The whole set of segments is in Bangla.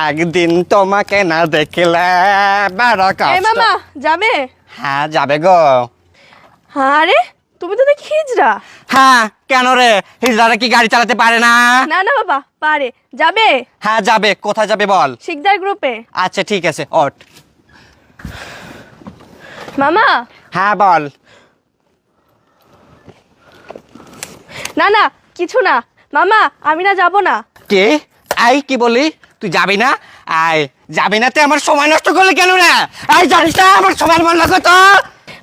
একদিন তোমাকে না দেখলে বড় এই কষ্ট। মামা যাবে? হ্যাঁ যাবে গো। আরে তুমি তো দেখি হিজড়া। হ্যাঁ কেন রে, হিজড়ারা কি গাড়ি চালাতে পারে না? না না বাবা পারে। যাবে? হ্যাঁ যাবে। কোথায় যাবে বল? শিকদার গ্রুপে। আচ্ছা ঠিক আছে ওঠ। মামা হ্যাঁ বল। না না কিছু না মামা, আমি না যাব না। কে? আই কি বলি? তুই যাবি না? আয় যাবি না? তুই আমার সময় নষ্ট করলি কেন রে? আই জানিস না আমার সময় মন লাগো তো।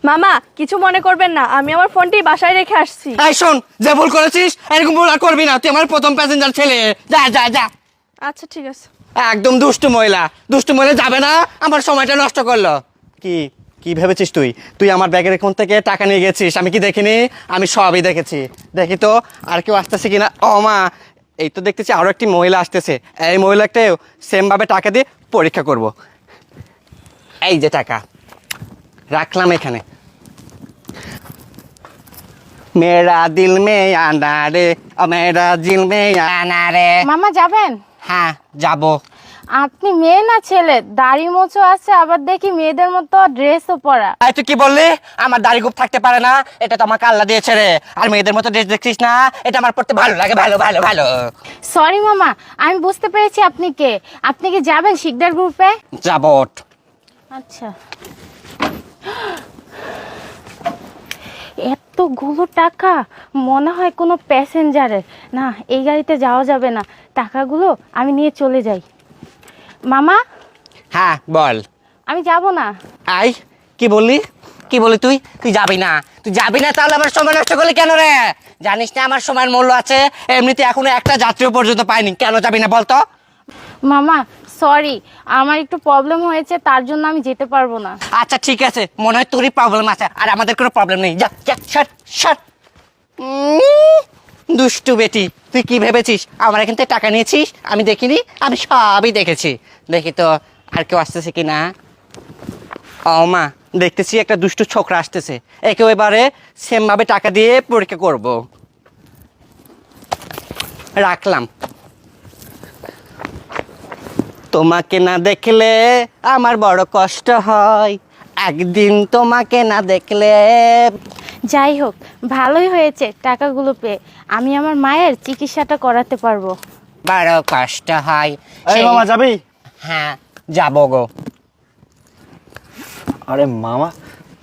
মামা কিছু মনে করবেন না, আমি আমার ফোনটি বাসায় রেখে আসছি। আই শোন, যে ভুল করেছিস এরকম ভুল আর করবি না। তুই আমার প্রথম প্যাসেঞ্জার ছেলে। যা যা যা। আচ্ছা ঠিক আছে। একদম দুষ্টু মহিলা। দুষ্টু মহিলা যাবে না, আমার সময়টা নষ্ট করলো। কি কি ভেবেছিস তুই? তুই আমার ব্যাগের কোণ থেকে টাকা নিয়ে গেছিস, আমি কি দেখিনি? আমি সবই দেখেছি। দেখি তো আর কেউ আসতেছে কিনা। ও মা, এই তো দেখতেছি আরো একটি মহিলা আসতেছে। এই মহিলাটাও সেম ভাবে টাকা দিয়ে পরীক্ষা করব। এই যে টাকা রাখলাম এখানে। মেরা দিল মে আনা রে, মেরা দিল মে আনা রে। মামা যাবেন? হ্যাঁ যাবো। আপনি মেয়ে না ছেলে? দাড়ি মোছো আছে, আবার দেখি মেয়েদের মতো ড্রেসও পরা। এই তুই কি বললি? আমার দাড়ি খুব থাকতে পারে না, এটা তো আমাকে আল্লাহ দিয়েছে রে। আর মেয়েদের মতো ড্রেস দেখছিস না, এটা আমার পড়তে ভালো লাগে। ভালো ভালো ভালো। সরি মামা, আমি বুঝতে পেরেছি আপনি কে। আপনি কি যাবেন শিকদার গ্রুপে? যাবো ওঠ। আচ্ছা। এতগুলো টাকা মনে হয় কোনো প্যাসেঞ্জারের না। এই গাড়িতে যাওয়া যাবে না, টাকাগুলো আমি নিয়ে চলে যাই। মামা হ্যাঁ বল। আমি যাব না। আই কি বললি? কি বলি তুই? তুই যাবি না? তুই যাবি না তাহলে আমার সময় নষ্ট করলি কেন রে? জানিস না আমার সময়ের মূল্য আছে? এমনিতে এখনো একটা যাত্রীও পর্যন্ত পাইনি। কেন যাবি না বলতো? মামা সরি, আমার একটু প্রবলেম হয়েছে, তার জন্য আমি যেতে পারবো না। আচ্ছা ঠিক আছে, মনে হয় তোরই প্রবলেম আছে, আর আমাদের কোনো প্রবলেম নেই। যা যা সর সর। দুষ্টু বেটি, তুই কি ভেবেছিস আমার এখান থেকে টাকা নিয়েছিস? আমি দেখিনি, আমি সবই দেখেছি। দেখি তো আর কেউ আসতেছে কি না। ও মা, দেখতেছি একটা দুষ্টু ছোকরা আসতেছে। একেও এবারে সেম ভাবে টাকা দিয়ে পরীক্ষা করব। রাখলাম। তোমাকে না দেখলে আমার বড় কষ্ট হয়, একদিন তোমাকে না দেখলে। যাই হোক, ভালোই হয়েছে টাকাগুলো পেয়ে। আমি আমার মায়ের চিকিৎসাটা করাতে পারবো। বড় কষ্ট হয়। এই মামা যাবি? হ্যাঁ যাবো গো। আরে মামা,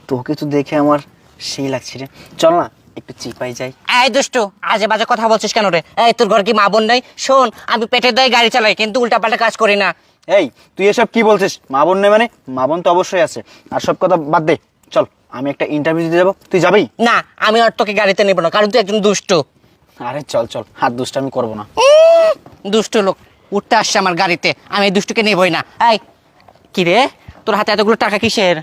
তোকে তো দেখে আমার সেই লাগছে রে। চল না একটু চিপাই যাই। এই দুষ্টু, আজে বাজে কথা বলছিস কেন রে? এই তোর ঘর কি মা বোন নেই? শোন, আমি পেটের দায়ে গাড়ি চালাই, কিন্তু উল্টাপাল্টা কাজ করি না। এই তুই এসব কি বলছিস? মা বোন নেই মানে? মা বোন তো অবশ্যই আছে। আর সব কথা বাদ দে, চল আমি একটা ইন্টারভিউ দিতে যাবো, তুই যাবি? না, আমি আর তোকে গাড়িতে নেবো না, কারণ তুই একজন দুষ্টু। আরে চল চল, হাত দুষ্টামি করবো না। দুষ্টু লোক উঠতে আসছে আমার গাড়িতে, আমি এই দুষ্টুকে নেবই না। এই কি রে, তোর হাতে এতগুলো টাকা কিসের?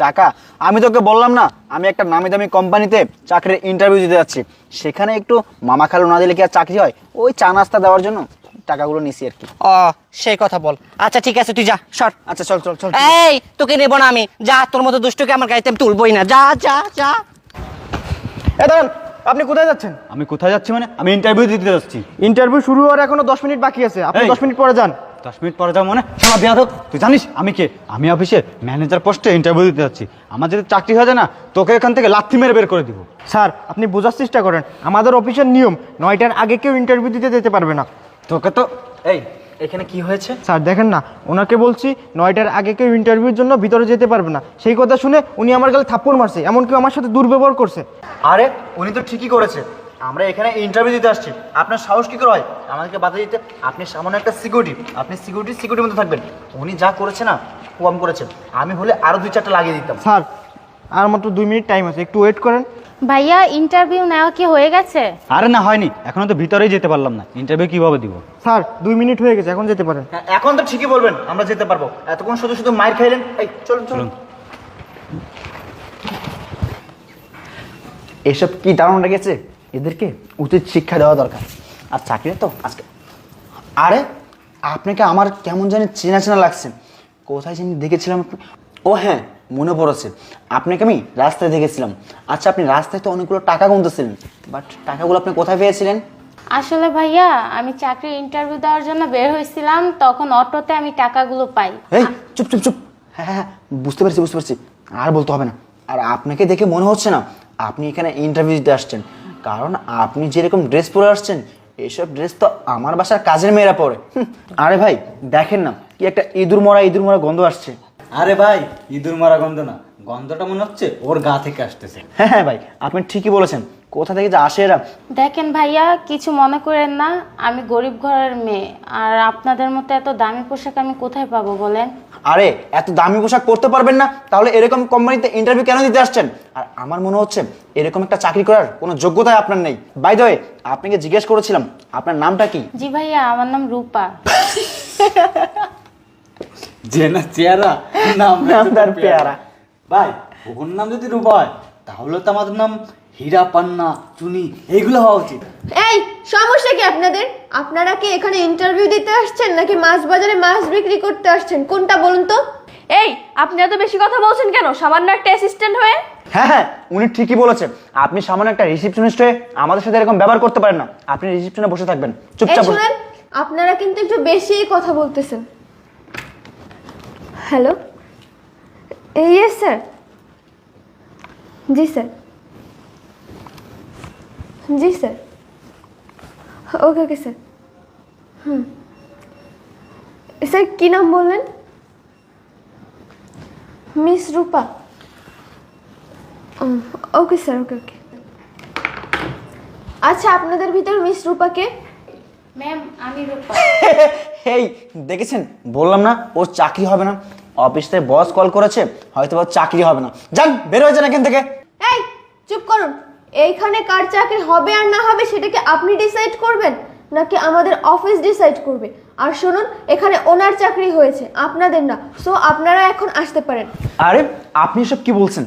টাকা? আমি তোকে বললাম না, আমি একটা নামি দামি কোম্পানিতে চাকরির ইন্টারভিউ দিতে যাচ্ছি। সেখানে একটু মামা খালু না দিলে কি আর চাকরি হয়? ওই চা নাস্তা দেওয়ার জন্য টাকাগুলো নিছি আর কি। ও সেই কথা বল। আচ্ছা ঠিক আছে, তুই যা সর। আচ্ছা চল চল চল। এই তোকে নেবো না আমি। যা, তোর মতো দুষ্টুকে আমার গাড়িতে আমি তুলবই না। যা যা যা। এ দাঁড়ান, আপনি কোথায় যাচ্ছেন? আমি কোথায় যাচ্ছি মানে? আমি ইন্টারভিউ দিতে যাচ্ছি। ইন্টারভিউ শুরু হওয়ার এখনো 10 মিনিট বাকি আছে, আপনি এই। 10 মিনিট পরে যান। 10 মিনিট পরে যাও মানে? শালা বেয়াদব, তুই জানিস আমি কে? আমি অফিসে ম্যানেজার পোস্টে ইন্টারভিউ দিতে যাচ্ছি। আমার যদি চাকরি হয়ে যায় না, তোকে এখান থেকে লাথি মেরে বের করে দিব। স্যার আপনি বোঝার চেষ্টা করেন, আমাদের অফিসের নিয়ম 9টার আগে কেউ ইন্টারভিউ দিতে যেতে পারবে না। তোকে তো এই এখানে কি হয়েছে? স্যার দেখেন না, ওনাকে বলছি 9টার আগে কেউ ইন্টারভিউর জন্য ভিতরে যেতে পারবে না। সেই কথা শুনে উনি আমার গালে থাপ্পড় মারছে, এমনকি আমার সাথে দুর্ব্যবহার করছে। আরে উনি তো ঠিকই করেছে, আমরা এখানে ইন্টারভিউ দিতে আসছি। আপনার সাহস কি করে হয় আমাদেরকে বাধা দিতে? আপনি সামান্য একটা সিকিউরিটি, আপনি সিকিউরিটির মধ্যে থাকবেন। উনি যা করেছে না, কম করেছেন। আমি হলে আরো 2-4টা লাগিয়ে দিতাম। স্যার আর মাত্র 2 মিনিট টাইম আছে, একটু ওয়েট করেন। ভাইয়া ইন্টারভিউ নেওয়া কি হয়ে গেছে? আরে না হয়নি, এখনো তো ভিতরেই যেতে পারলাম না। ইন্টারভিউ কিভাবে দিব? স্যার 2 মিনিট হয়ে গেছে, এখন যেতে পারেন। হ্যাঁ, এখন তো ঠিকই বলবেন আমরা যেতে পারবো। এতক্ষণ শুধু শুধু মাইর খাইলেন। এই চলুন চলুন। এসব কি দারুণ লেগেছে, এদেরকে উচিত শিক্ষা দেওয়া দরকার। আর চাকরি তো আজকে। আরে আপনাকে আমার কেমন জানি চেনা চেনা লাগছে, কোথায় জানি দেখেছিলাম। ও হ্যাঁ, মনে পড়েছে, আপনাকে আমি রাস্তায় দেখেছিলাম। আচ্ছা আপনি রাস্তায় তো অনেকগুলো টাকা গুনতেছিলেন, বাট টাকাগুলো আপনি কোথায় পেয়েছিলেন? আসলে ভাইয়া আমি চাকরির ইন্টারভিউ দেওয়ার জন্য বের হয়েছিলাম, তখন অটোতে আমি টাকাগুলো পাই। এই চুপ চুপ চুপ, হ্যাঁ হ্যাঁ হ্যাঁ, বুঝতে পারছি। আর বলতে হবে না। আর আপনাকে দেখে মনে হচ্ছে না আপনি এখানে ইন্টারভিউ দিতে আসছেন, কারণ আপনি যেরকম ড্রেস পরে আসছেন এইসব ড্রেস তো আমার বাসার কাজের মেয়েরা পরে। আরে ভাই দেখেন না কি একটা ইঁদুর মরা গন্ধ আসছে। আরে ভাই, ইঁদুর মারা গন্ধ না, গন্ধটা মনে হচ্ছে ওর গা থেকে আসতেছে। হ্যাঁ হ্যাঁ ভাই, আপনি ঠিকই বলেছেন। কোথা থেকে যে আসে এরা। দেখেন ভাইয়া, কিছু মনে করেন না, আমি গরিব ঘরের মেয়ে, আর আপনাদের মতো এত দামি পোশাক আমি কোথায় পাবো বলেন? আরে এত দামি পোশাক পরতে পারবেন না, তাহলে এরকম কোম্পানিতে ইন্টারভিউ কেন দিতে আসছেন? আর আমার মনে হচ্ছে এরকম একটা চাকরি করার কোনো যোগ্যতাই আপনার নেই। বাই দ্য ওয়ে, আপনাকে জিজ্ঞেস করেছিলাম আপনার নামটা কি? জি ভাইয়া, আমার নাম রূপা। যে না চেহারা, নামদার পেয়ারা। ভাই ওর নাম যদি রূপা হয় তাহলে তো আমাদের নাম হীরা, পান্না, চুনি এইগুলো হওয়া উচিত। এই সমস্যা কি আপনাদের? আপনারা কি এখানে ইন্টারভিউ দিতে আসছেন নাকি মাছ বাজারে মাছ বিক্রি করতে আসছেন? কোনটা বলুন তো? এই আপনি এত বেশি কথা বলছেন কেন, সামান্য একটা অ্যাসিস্ট্যান্ট হয়ে? হ্যাঁ হ্যাঁ, উনি ঠিকই বলেছেন। আপনি সামান্য একটা রিসিপশনিস্ট হয়ে আমাদের সাথে এরকম ব্যবহার করতে পারেন না। আপনি রিসিপশনে বসে থাকবেন এই চুপচাপ বসে। শুনেন, আপনারা কিন্তু একটু বেশিই কথা বলতেছেন। Hello, yes sir. জি স্যার, জি sir. Okay okay sir. Sir কী নাম বললেন? Miss Rupa. Okay sir, okay okay. আচ্ছা, আপনাদের ভিতর মিস রূপাকে? ম্যাম, আমি রূপা। এই দেখেছেন, বললাম না ওর চাকরি হবে না। অফিস থেকে বস কল করেছে, হয়তো ওর চাকরি হবে না। যান, বের হয়ে যান এখান থেকে। এই চুপ করুন। এইখানে কার চাকরি হবে আর না হবে সেটা কি আপনি ডিসাইড করবেন নাকি আমাদের অফিস ডিসাইড করবে? আর শুনুন, এখানে ওনার চাকরি হয়েছে, আপনাদের না। সো আপনারা এখন আসতে পারেন। আরে আপনি এসব কি বলছেন?